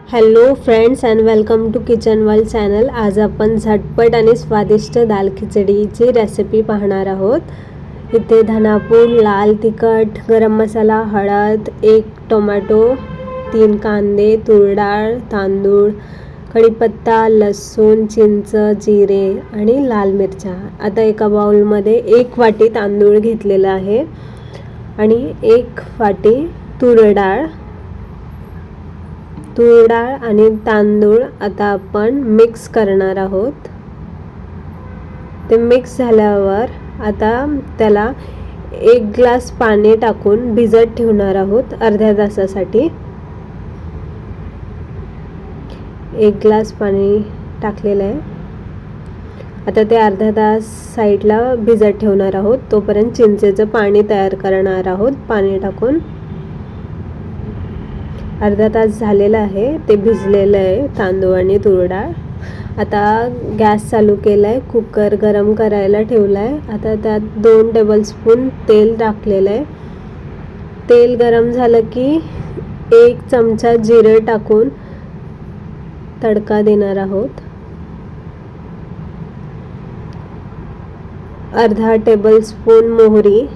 Hello friends and welcome to kitchen world channel. आज आपण झटपट आणि स्वादिष्ट दाल खिचडीची रेसिपी पाहणार आहोत. इथे धनापूड, लाल तिखट, गरम मसाला, हळद, 1 टोमॅटो, 3 कांदे, तूर डाळ, तांदूळ, कढीपत्ता, लसूण, चिंच, जिरे आणि लाल मिरच्या. आता एका बाउलमध्ये 1 वाटी तांदूळ घेतलेला आहे आणि 1 वाटी तूर डाळ आणि तांदूळ आता आपण मिक्स करणार आहोत. ते मिक्स झाल्यावर आता त्याला 1 ग्लास पाणी टाकून भिजत ठेवणार आहोत अर्ध्या तासासाठी. 1 ग्लास पाणी टाकलेलं आहे. आता ते अर्धा तास साईडला भिजत ठेवणार आहोत. तोपर्यंत चिंचेचं पाणी तयार करणार आहोत पाणी टाकून. अर्धा तास झालेला आहे. ते भिजलेलं आहे तांदूळ आणि तूर डाळ. आता गॅस चालू केला आहे. कुकर गरम करायला ठेवला आहे. आता त्यात 2 टेबलस्पून तेल टाकलेलं आहे. तेल गरम झालं की 1 चमचा जिरे टाकून तडका देणार आहोत. अर्धा टेबलस्पून मोहरी,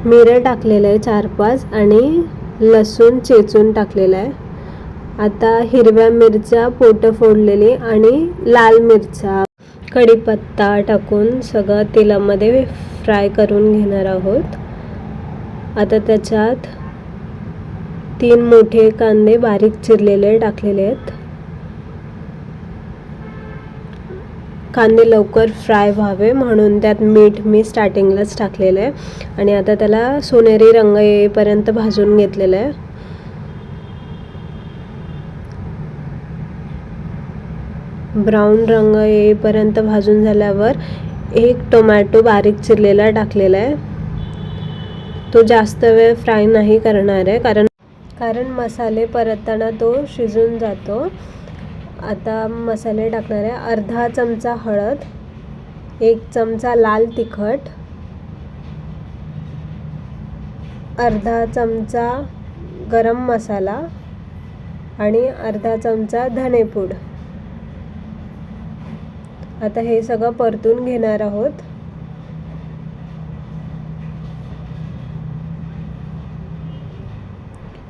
मिरं टाकलेलं आहे 4-5 आणि लसूण चेचून टाकलेलं आहे. आता हिरव्या मिरच्या पोटं फोडलेली आणि लाल मिरच्या, कढीपत्ता टाकून सगळं तेलामध्ये फ्राय करून घेणार आहोत. आता त्याच्यात 3 मोठे कांदे बारीक चिरलेले टाकलेले आहेत. कांदे लवकर फ्राय व्हावे म्हणून त्यात मीठ मी स्टार्टिंगलाच टाकलेलं आहे आणि आता त्याला सोनेरी रंग येईपर्यंत भाजून घेतलेलं आहे. ब्राऊन रंग येईपर्यंत भाजून झाल्यावर 1 टोमॅटो बारीक चिरलेला टाकलेला आहे. तो जास्त वेळ फ्राय नाही करणार आहे कारण मसाले परतताना तो शिजून जातो. आता मसाले टाकणार आहे. अर्धा चमचा हळद, 1 चमचा लाल तिखट, अर्धा चमचा गरम मसाला आणि अर्धा चमचा धनेपूड. आता हे सगळं परतून घेणार आहोत.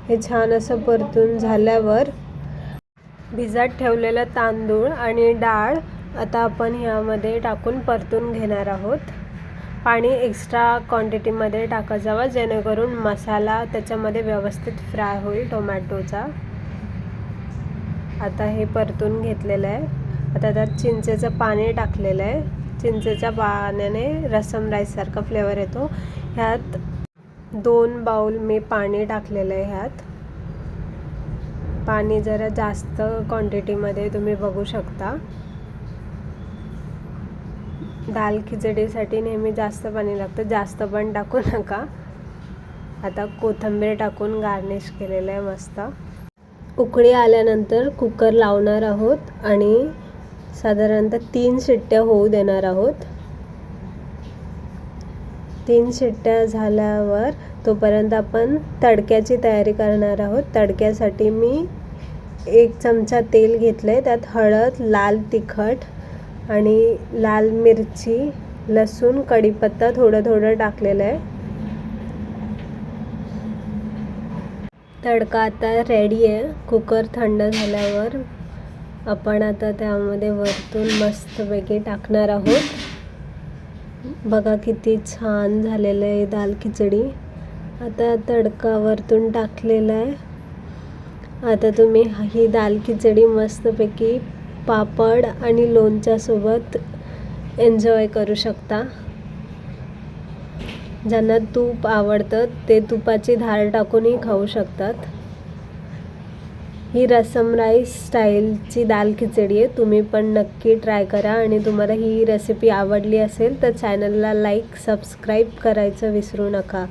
हे छान असं परतून झाल्यावर भिजत ठेवलेलं तांदूळ आणि डाळ आता आपण ह्यामध्ये टाकून परतून घेणार आहोत. पाणी एक्स्ट्रा क्वांटिटीमध्ये टाकत जावं जेणेकरून मसाला त्याच्यामध्ये व्यवस्थित फ्राय होईल टोमॅटोचा. आता हे परतून घेतलेलं आहे. आता त्यात चिंचेचं पाणी टाकलेलं आहे. चिंचेच्या पाण्याने रसम राईससारखा फ्लेवर येतो. ह्यात 2 बाउल मी पाणी टाकलेलं आहे. ह्यात पाणी जरा जास्त क्वांटिटीमध्ये तुम्ही बघू शकता. दाल खिचडीसाठी नेहमी जास्त पाणी लागतं, जास्त पण टाकू नका. आता कोथिंबीर टाकून गार्निश केलेलं आहे मस्त. उकळी आल्यानंतर कुकर लावणार आहोत आणि साधारणतः 3 शिट्ट्या होऊ देणार आहोत. 3 शिट्ट्या झाल्यावर तोपर्यंत आपण तडक्याची तयारी करणार आहोत. तडक्यासाठी मी 1 चमचा तेल घेतले. त्यात हळद, लाल तिखट आणि लाल मिरची, लसूण, कढीपत्ता थोडं टाकलेलं आहे. तडका आता रेडी आहे. कुकर थंड झाल्यावर आपण आता त्यामध्ये वरतून मस्तपैकी टाकणार आहोत. बघा किती छान झालेलं आहे दाल खिचडी. आता तडका वरतून टाकलेला आहे. आता तुम्ही ही दाल खिचडी मस्तपैकी पापड आणि लोणच्यासोबत एन्जॉय करू शकता. ज्यांना तूप आवडतं ते तुपाची धार टाकूनही खाऊ शकतात. ही रसम राईस स्टाईलची दाल खिचडी आहे. तुम्ही पण नक्की ट्राय करा आणि तुम्हाला ही रेसिपी आवडली असेल तर चॅनलला लाईक, सबस्क्राईब करायचं विसरू नका.